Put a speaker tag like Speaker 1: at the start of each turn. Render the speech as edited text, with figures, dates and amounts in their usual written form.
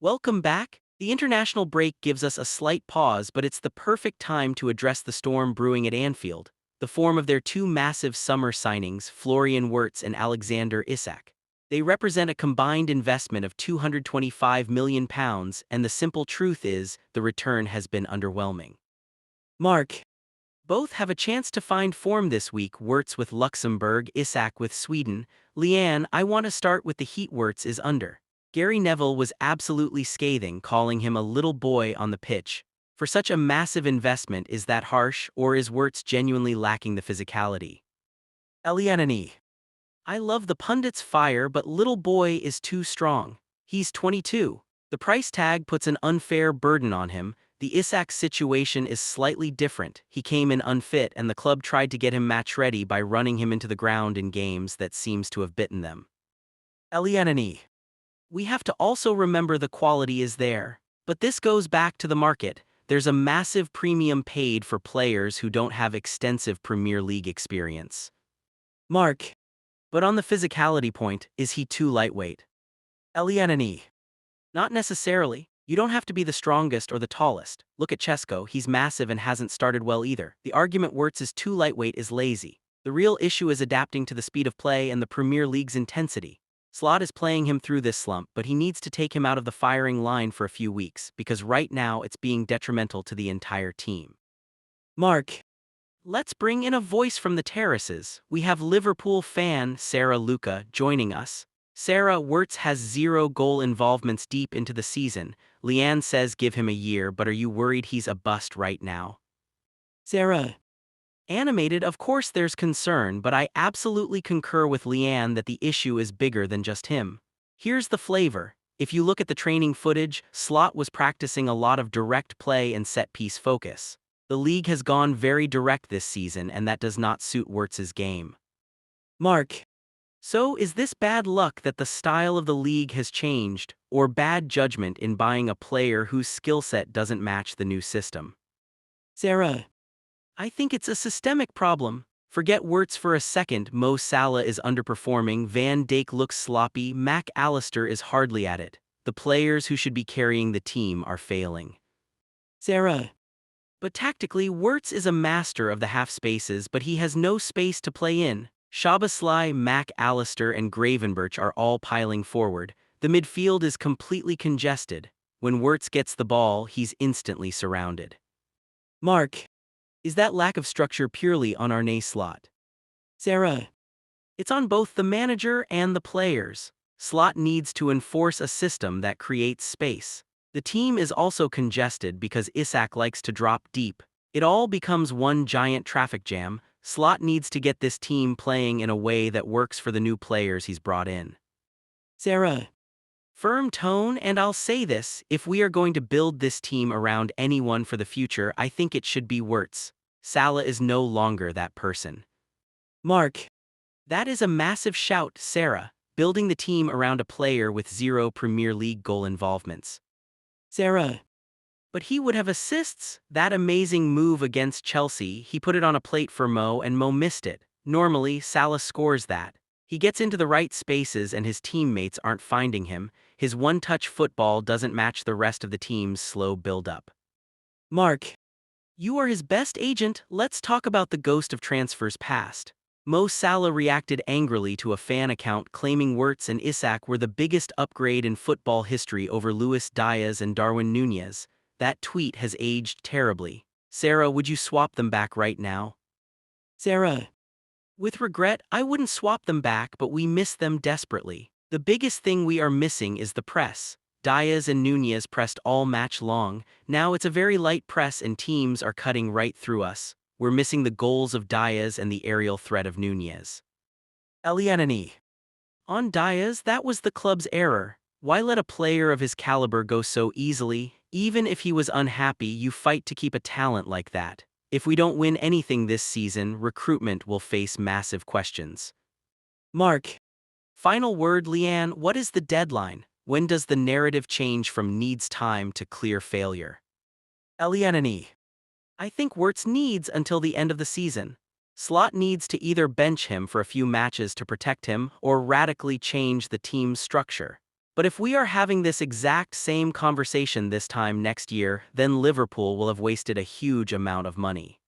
Speaker 1: Welcome back. The international break gives us a slight pause, but it's the perfect time to address the storm brewing at Anfield, the form of their two massive summer signings, Florian Wirtz and Alexander Isak. They represent a combined investment of £225 million, and the simple truth is, the return has been underwhelming. Mark. Both have a chance to find form this week, Wirtz with Luxembourg, Isak with Sweden. Leanne, I want to start with the heat. Wirtz is under. Gary Neville was absolutely scathing, calling him a little boy on the pitch. For such a massive investment, is that harsh, or is Wirtz genuinely lacking the physicality? Elianani. I love the pundits' fire, but little boy is too strong. He's 22. The price tag puts an unfair burden on him. The Isak situation is slightly different. He came in unfit and the club tried to get him match ready by running him into the ground in games that seems to have bitten them. Elianani. We have to also remember the quality is there. But this goes back to the market. There's a massive premium paid for players who don't have extensive Premier League experience. Mark. But on the physicality point, is he too lightweight? Elianani. Not necessarily. You don't have to be the strongest or the tallest. Look at Chesko, he's massive and hasn't started well either. The argument Wirtz is too lightweight is lazy. The real issue is adapting to the speed of play and the Premier League's intensity. Slot is playing him through this slump, but he needs to take him out of the firing line for a few weeks, because right now it's being detrimental to the entire team. Mark. Let's bring in a voice from the terraces. We have Liverpool fan Sarah Luca joining us. Sarah, Wirtz has 0 goal involvements deep into the season. Leanne says give him a year, but are you worried he's a bust right now? Sarah. Animated, of course there's concern, but I absolutely concur with Leanne that the issue is bigger than just him. Here's the flavor. If you look at the training footage, Slot was practicing a lot of direct play and set-piece focus. The league has gone very direct this season, and that does not suit Wirtz's game. Mark. So is this bad luck that the style of the league has changed, or bad judgment in buying a player whose skill set doesn't match the new system? Sarah. I think it's a systemic problem. Forget Wirtz for a second. Mo Salah is underperforming, Van Dijk looks sloppy, Mac Allister is hardly at it. The players who should be carrying the team are failing. Sarah. But tactically, Wirtz is a master of the half spaces, but he has no space to play in. Szoboszlai, Mac Allister and Gravenberch are all piling forward. The midfield is completely congested. When Wirtz gets the ball, he's instantly surrounded. Mark. Is that lack of structure purely on Arne Slot? Sarah. It's on both the manager and the players. Slot needs to enforce a system that creates space. The team is also congested because Isak likes to drop deep. It all becomes one giant traffic jam. Slot needs to get this team playing in a way that works for the new players he's brought in. Sarah. Firm tone, and I'll say this, if we are going to build this team around anyone for the future, I think it should be Wirtz. Salah is no longer that person. Mark. That is a massive shout, Sarah, building the team around a player with 0 Premier League goal involvements. Sarah. But he would have assists. That amazing move against Chelsea, he put it on a plate for Mo and Mo missed it. Normally, Salah scores that. He gets into the right spaces and his teammates aren't finding him. His one-touch football doesn't match the rest of the team's slow build-up. Mark. You are his best agent. Let's talk about the ghost of transfers past. Mo Salah reacted angrily to a fan account claiming Wirtz and Isak were the biggest upgrade in football history over Luis Diaz and Darwin Núñez. That tweet has aged terribly. Sarah, would you swap them back right now? Sarah. With regret, I wouldn't swap them back, but we miss them desperately. The biggest thing we are missing is the press. Diaz and Núñez pressed all match long. Now it's a very light press and teams are cutting right through us. We're missing the goals of Diaz and the aerial threat of Núñez. Elianani. On Diaz, that was the club's error. Why let a player of his caliber go so easily? Even if he was unhappy, you fight to keep a talent like that. If we don't win anything this season, recruitment will face massive questions. Mark. Final word, Leanne, what is the deadline? When does the narrative change from needs time to clear failure? Elianani. I think Wirtz needs until the end of the season. Slot needs to either bench him for a few matches to protect him or radically change the team's structure. But if we are having this exact same conversation this time next year, then Liverpool will have wasted a huge amount of money.